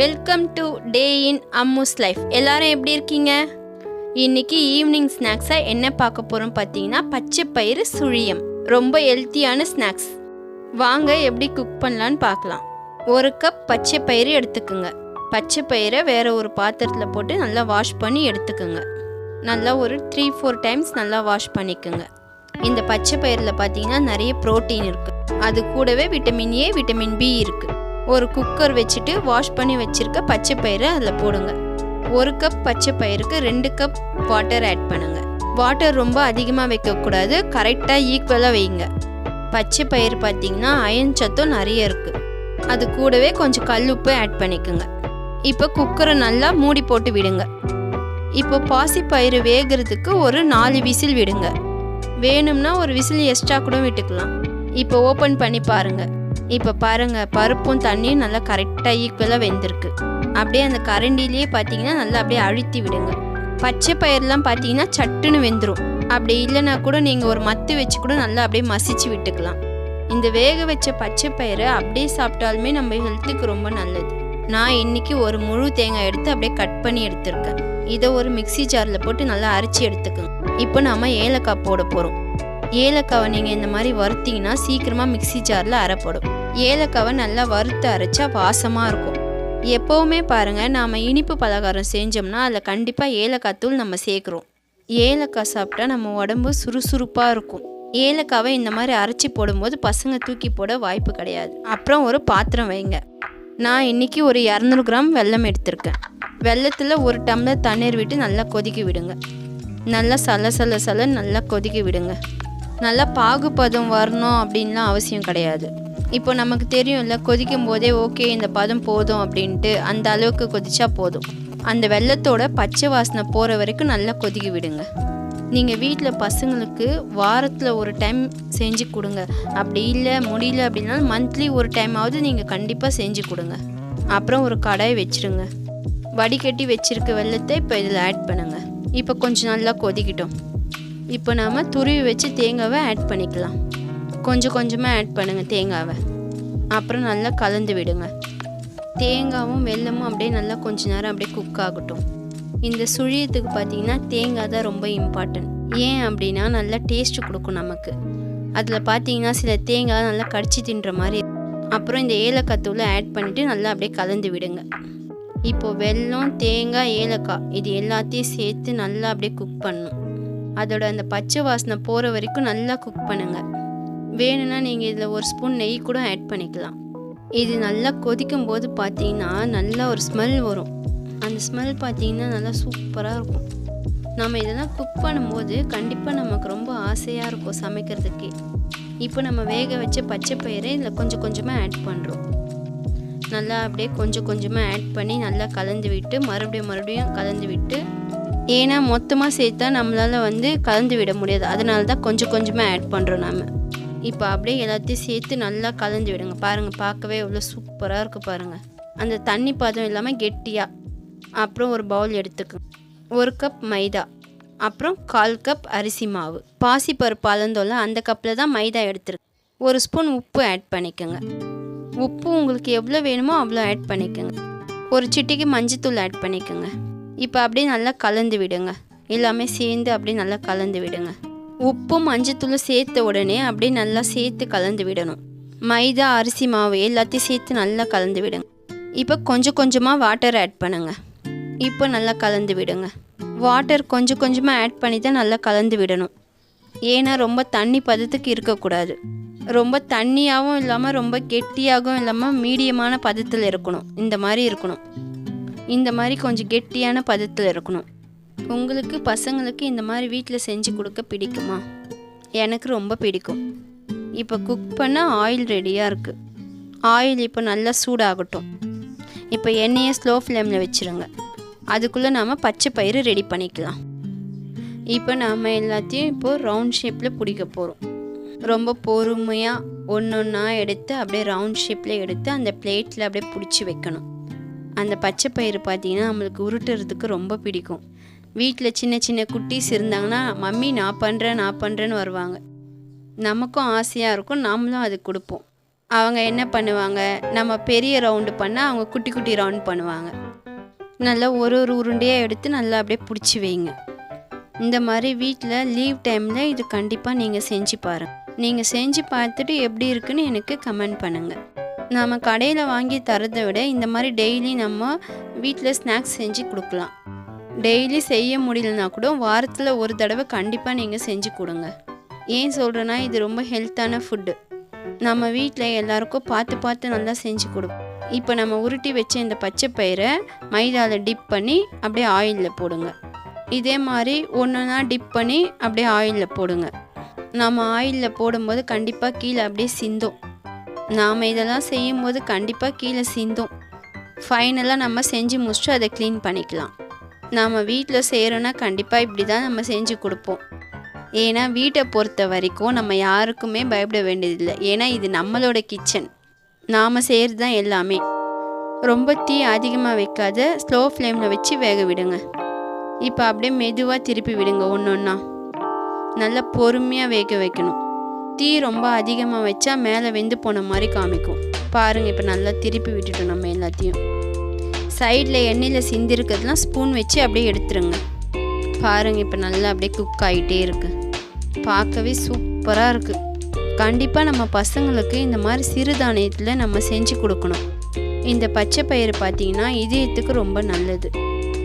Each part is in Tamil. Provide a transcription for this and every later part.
Welcome to day in Ammu's life. எல்லாரும் எப்படி இருக்கீங்க? இன்னைக்கு ஈவினிங் ஸ்நாக்ஸாக என்ன பார்க்க போகிறோம் பார்த்தீங்கன்னா, பச்சை பயிறு சுழியம். ரொம்ப ஹெல்த்தியான ஸ்நாக்ஸ். வாங்க எப்படி குக் பண்ணலான்னு பார்க்கலாம். 1 கப் பச்சை பயிறு எடுத்துக்குங்க. பச்சை பயிரை வேறு ஒரு பாத்திரத்தில் போட்டு நல்லா வாஷ் பண்ணி எடுத்துக்குங்க. நல்லா ஒரு 3-4 டைம்ஸ் நல்லா வாஷ் பண்ணிக்கோங்க. இந்த பச்சை பயிரில் பார்த்தீங்கன்னா நிறைய ப்ரோட்டீன் இருக்குது. அது கூடவே விட்டமின் ஏ, விட்டமின் பி இருக்குது. ஒரு குக்கர் வச்சுட்டு வாஷ் பண்ணி வச்சுருக்க பச்சை பயிரை அதில் போடுங்க. 1 கப் பச்சை பயிருக்கு 2 கப் வாட்டர் ஆட் பண்ணுங்கள். வாட்டர் ரொம்ப அதிகமாக வைக்கக்கூடாது, கரெக்டாக ஈக்குவலாக வைங்க. பச்சை பயிர் பார்த்திங்கன்னா அயன் சத்தும் நிறைய இருக்குது. அது கூடவே கொஞ்சம் கல்லுப்பு ஆட் பண்ணிக்கோங்க. இப்போ குக்கரை நல்லா மூடி போட்டு விடுங்க. இப்போ பாசி பயிறு வேகிறதுக்கு ஒரு 4 விசில் விடுங்க. வேணும்னா ஒரு விசில் எக்ஸ்ட்ரா கூட விட்டுக்கலாம். இப்போ ஓப்பன் பண்ணி பாருங்கள். இப்போ பாருங்கள், பருப்பும் தண்ணியும் நல்லா கரெக்டாக ஈக்குவலாக வெந்திருக்கு. அப்படியே அந்த கரண்டிலேயே பார்த்தீங்கன்னா நல்லா அப்படியே அழுத்தி விடுங்க. பச்சை பயிரெலாம் பார்த்தீங்கன்னா சட்டுன்னு வெந்துடும். அப்படி இல்லைனா கூட நீங்கள் ஒரு மத்து வச்சு கூட நல்லா அப்படியே மசிச்சு விட்டுக்கலாம். இந்த வேக வச்ச பச்சை பயிரை அப்படியே சாப்பிட்டாலுமே நம்ம ஹெல்த்துக்கு ரொம்ப நல்லது. நான் இன்றைக்கி ஒரு முழு தேங்காய் எடுத்து அப்படியே கட் பண்ணி எடுத்துருக்கேன். இதை ஒரு மிக்ஸி ஜாரில் போட்டு நல்லா அரைச்சி எடுத்துக்கோங்க. இப்போ நம்ம ஏலக்காய் போட போகிறோம். ஏலக்காவை நீங்கள் இந்த மாதிரி வறுத்தீங்கன்னா சீக்கிரமாக மிக்ஸி ஜாரில் அரைப்படும். ஏலக்காவை நல்லா வறுத்து அரைச்சா வாசமாக இருக்கும். எப்போவுமே பாருங்கள், நாம் இனிப்பு பலகாரம் செஞ்சோம்னா அதில் கண்டிப்பாக ஏலக்காய் தூள் நம்ம சேர்க்குறோம். ஏலக்காய் சாப்பிட்டா நம்ம உடம்பு சுறுசுறுப்பாக இருக்கும். ஏலக்காவை இந்த மாதிரி அரைச்சி போடும்போது பசங்க தூக்கி போட வாய்ப்பு கிடையாது. அப்புறம் ஒரு பாத்திரம் வைங்க. நான் இன்றைக்கி ஒரு 200 கிராம் வெல்லம் எடுத்திருக்கேன். வெல்லத்தில் 1 டம்ளர் தண்ணீர் விட்டு நல்லா கொதிக்க விடுங்க. நல்லா சல நல்லா கொதிக்க விடுங்க. நல்லா பாகுபதம் வரணும் அப்படின்லாம் அவசியம் கிடையாது. இப்போ நமக்கு தெரியும்ல, கொதிக்கும் போதே ஓகே இந்த பதம் போதும் அப்படின்ட்டு அந்த அளவுக்கு கொதிச்சா போதும். அந்த வெல்லத்தோட பச்சை வாசனை போகிற வரைக்கும் நல்லா கொதிக்க விடுங்க. நீங்கள் வீட்டில் பசங்களுக்கு வாரத்தில் ஒரு டைம் செஞ்சு கொடுங்க. அப்படி இல்லை முடியல அப்படின்னா மந்த்லி ஒரு டைமாவது நீங்கள் கண்டிப்பாக செஞ்சு கொடுங்க. அப்புறம் ஒரு கடாய் வச்சுருங்க. வடிகட்டி வச்சுருக்க வெல்லத்தை இப்போ இதில் ஆட் பண்ணுங்கள். இப்போ கொஞ்சம் நல்லா கொதிக்கிட்டோம். இப்போ நாம் துருவி வச்சு தேங்காவை ஆட் பண்ணிக்கலாம். கொஞ்சம் கொஞ்சமாக ஆட் பண்ணுங்கள் தேங்காவை. அப்புறம் நல்லா கலந்து விடுங்க. தேங்காவும் வெல்லமும் அப்படியே நல்லா கொஞ்ச நேரம் அப்படியே குக் ஆகட்டும். இந்த சுழியத்துக்கு பார்த்திங்கன்னா தேங்காய் தான் ரொம்ப இம்பார்ட்டன்ட். ஏன் அப்படின்னா நல்லா டேஸ்ட்டு கொடுக்கும் நமக்கு. அதில் பார்த்தீங்கன்னா சில தேங்காய் நல்லா கடிச்சு தின்ற மாதிரி. அப்புறம் இந்த ஏலக்காய் தூளை ஆட் பண்ணிவிட்டு நல்லா அப்படியே கலந்து விடுங்க. இப்போது வெல்லம், தேங்காய், ஏலக்காய் இது எல்லாத்தையும் சேர்த்து நல்லா அப்படியே குக் பண்ணணும். அதோட அந்த பச்சை வாசனை போகிற வரைக்கும் நல்லா குக் பண்ணுங்கள். வேணும்னா நீங்கள் இதில் 1 ஸ்பூன் நெய் கூட ஆட் பண்ணிக்கலாம். இது நல்லா கொதிக்கும் போது பார்த்தீங்கன்னா நல்லா ஒரு ஸ்மெல் வரும். அந்த ஸ்மெல் பார்த்தீங்கன்னா நல்லா சூப்பராக இருக்கும். நம்ம இதெல்லாம் குக் பண்ணும்போது கண்டிப்பாக நமக்கு ரொம்ப ஆசையாக இருக்கும் சமைக்கிறதுக்கே. இப்போ நம்ம வேக வச்ச பச்சை பயிரை இதில் கொஞ்சம் கொஞ்சமாக ஆட் பண்ணுறோம். நல்லா அப்படியே கொஞ்சம் கொஞ்சமாக ஆட் பண்ணி நல்லா கலந்து விட்டு மறுபடியும் கலந்து விட்டு, ஏன்னா மொத்தமாக சேர்த்தா நம்மளால் கலந்து விட முடியாது. அதனால தான் கொஞ்சம் கொஞ்சமாக ஆட் பண்ணுறோம் நாம். இப்போ அப்படியே எல்லாத்தையும் சேர்த்து நல்லா கலந்து விடுங்க. பாருங்கள், பார்க்கவே எவ்வளோ சூப்பராக இருக்குது பாருங்கள். அந்த தண்ணி பாதம் இல்லாமல் கெட்டியாக. அப்புறம் ஒரு பவுல் எடுத்துக்கோங்க. 1 கப் மைதா, அப்புறம் 1/4 கப் அரிசி மாவு. பாசிப்பருப்பு அளந்தோல்ல அந்த கப்பில் தான் மைதா எடுத்துருக்கு. 1 ஸ்பூன் உப்பு ஆட் பண்ணிக்கோங்க. உப்பு உங்களுக்கு எவ்வளோ வேணுமோ அவ்வளோ ஆட் பண்ணிக்கோங்க. ஒரு சிட்டிக்கு மஞ்சத்தூள் ஆட் பண்ணிக்கோங்க. இப்போ அப்படியே நல்லா கலந்து விடுங்க. எல்லாமே சேர்ந்து அப்படியே நல்லா கலந்து விடுங்க. உப்பும் மஞ்சத்தூளும் சேர்த்த உடனே அப்படியே நல்லா சேர்த்து கலந்து விடணும். மைதா, அரிசி மாவு எல்லாத்தையும் சேர்த்து நல்லா கலந்து விடுங்க. இப்போ கொஞ்சம் கொஞ்சமாக வாட்டர் ஆட் பண்ணுங்கள். இப்போ நல்லா கலந்து விடுங்க. வாட்டர் கொஞ்சம் கொஞ்சமாக ஆட் பண்ணி தான் நல்லா கலந்து விடணும். ஏன்னா ரொம்ப தண்ணி பதத்துக்கு இருக்கக்கூடாது. ரொம்ப தண்ணியாகவும் இல்லாமல் ரொம்ப கெட்டியாகவும் இல்லாமல் மீடியமான பதத்தில் இருக்கணும். இந்த மாதிரி இருக்கணும். இந்த மாதிரி கொஞ்சம் கெட்டியான பதத்தில் இருக்கணும். உங்களுக்கு பசங்களுக்கு இந்த மாதிரி வீட்டில் செஞ்சு கொடுக்க பிடிக்குமா? எனக்கு ரொம்ப பிடிக்கும். இப்போ குக் பண்ண ஆயில் ரெடியாக இருக்குது. ஆயில் இப்போ நல்லா சூடாகட்டும். இப்போ எண்ணெயை ஸ்லோ ஃப்ளேமில் வச்சுருங்க. அதுக்குள்ளே நாம் பச்சை பயிறு ரெடி பண்ணிக்கலாம். இப்போ நாம் எல்லாத்தையும் இப்போது ரவுண்ட் ஷேப்பில் பிடிக்க போகிறோம். ரொம்ப பொறுமையாக ஒன்றா எடுத்து அப்படியே ரவுண்ட் ஷேப்பில் எடுத்து அந்த பிளேட்டில் அப்படியே பிடிச்சி வைக்கணும். அந்த பச்சை பயிறு பார்த்திங்கன்னா நம்மளுக்கு உருட்டுறதுக்கு ரொம்ப பிடிக்கும். வீட்டில் சின்ன சின்ன குட்டீஸ் இருந்தாங்கன்னா மம்மி நான் பண்ணுறேன்னு வருவாங்க. நமக்கும் ஆசையாக இருக்கும், நாமளும் அது கொடுப்போம். அவங்க என்ன பண்ணுவாங்க, நம்ம பெரிய ரவுண்டு பண்ணால் அவங்க குட்டி குட்டி ரவுண்ட் பண்ணுவாங்க. நல்லா ஒரு உருண்டையாக எடுத்து நல்லா அப்படியே பிடிச்சி வைங்க. இந்த மாதிரி வீட்டில் லீவ் டைமில் இது கண்டிப்பாக நீங்கள் செஞ்சு பாருங்கள். நீங்கள் செஞ்சு பார்த்துட்டு எப்படி இருக்குன்னு எனக்கு கமெண்ட் பண்ணுங்கள். நம்ம கடையில் வாங்கி தரதை விட இந்த மாதிரி டெய்லி நம்ம வீட்டில் ஸ்நாக்ஸ் செஞ்சு கொடுக்கலாம். டெய்லி செய்ய முடியலனா கூட வாரத்தில் ஒரு தடவை கண்டிப்பாக நீங்கள் செஞ்சு கொடுங்க. ஏன் சொல்கிறேன்னா, இது ரொம்ப ஹெல்த்தான ஃபுட்டு. நம்ம வீட்டில் எல்லாருக்கும் பார்த்து பார்த்து நல்லா செஞ்சு கொடுப்போம். இப்போ நம்ம உருட்டி வச்ச இந்த பச்சை பயிரை மைதாவில் டிப் பண்ணி அப்படியே ஆயிலில் போடுங்க. இதே மாதிரி ஒன்றா டிப் பண்ணி அப்படியே ஆயிலில் போடுங்க. நம்ம ஆயிலில் போடும்போது கண்டிப்பாக கீழே அப்படியே சிந்தும். நாம் இதெல்லாம் செய்யும்போது கண்டிப்பாக கீழே சிந்தும். ஃபைனலாக நம்ம செஞ்சு முடிச்சுட்டு அதை க்ளீன் பண்ணிக்கலாம். நாம் வீட்டில் செய்கிறோன்னா கண்டிப்பாக இப்படி தான் நம்ம செஞ்சு கொடுப்போம். ஏன்னா வீட்டை பொறுத்த வரைக்கும் நம்ம யாருக்குமே பயப்பட வேண்டியதில்லை. ஏன்னா இது நம்மளோட கிச்சன், நாம் செய்கிறது தான் எல்லாமே. ரொம்ப தீ அதிகமாக வைக்காத, ஸ்லோ ஃப்ளேமில் வச்சு வேக விடுங்க. இப்போ அப்படியே மெதுவாக திருப்பி விடுங்க. ஒன்றா நல்லா பொறுமையாக வேக வைக்கணும். தீ ரொம்ப அதிகமாக வச்சா மேலே வெந்து போன மாதிரி காமிக்கும். பாருங்கள், இப்போ நல்லா திருப்பி விட்டுட்டோம். நம்ம எல்லாத்தையும் சைடில் எண்ணெயில் சிந்திருக்கிறதுலாம் ஸ்பூன் வச்சு அப்படியே எடுத்துருங்க. பாருங்கள், இப்போ நல்லா அப்படியே குக் ஆகிட்டே இருக்குது. பார்க்கவே சூப்பராக இருக்குது. கண்டிப்பாக நம்ம பசங்களுக்கு இந்த மாதிரி சிறுதானியத்தில் நம்ம செஞ்சு கொடுக்கணும். இந்த பச்சை பயிறு பார்த்திங்கன்னா இதயத்துக்கு ரொம்ப நல்லது.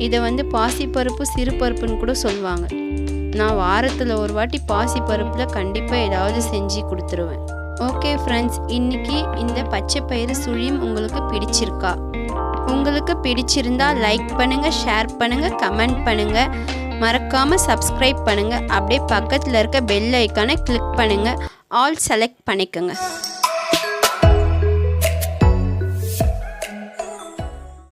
இதை பாசிப்பருப்பு சிறுபருப்புன்னு கூட சொல்லுவாங்க. நான் வாரத்தில் ஒரு வாட்டி பாசிப்பருப்பில் கண்டிப்பாக ஏதாவது செஞ்சு கொடுத்துருவேன். ஓகே ஃப்ரெண்ட்ஸ், இன்றைக்கி இந்த பச்சை பயிறு சுழியம் உங்களுக்கு பிடிச்சிருக்கா? உங்களுக்கு பிடிச்சிருந்தா லைக் பண்ணுங்கள், ஷேர் பண்ணுங்கள், கமெண்ட் பண்ணுங்கள். மறக்காமல் சப்ஸ்கிரைப் பண்ணுங்கள். அப்படியே பக்கத்தில் இருக்க பெல் ஐக்கானை கிளிக் பண்ணுங்கள். ஆல் செலக்ட் பண்ணிக்கோங்க.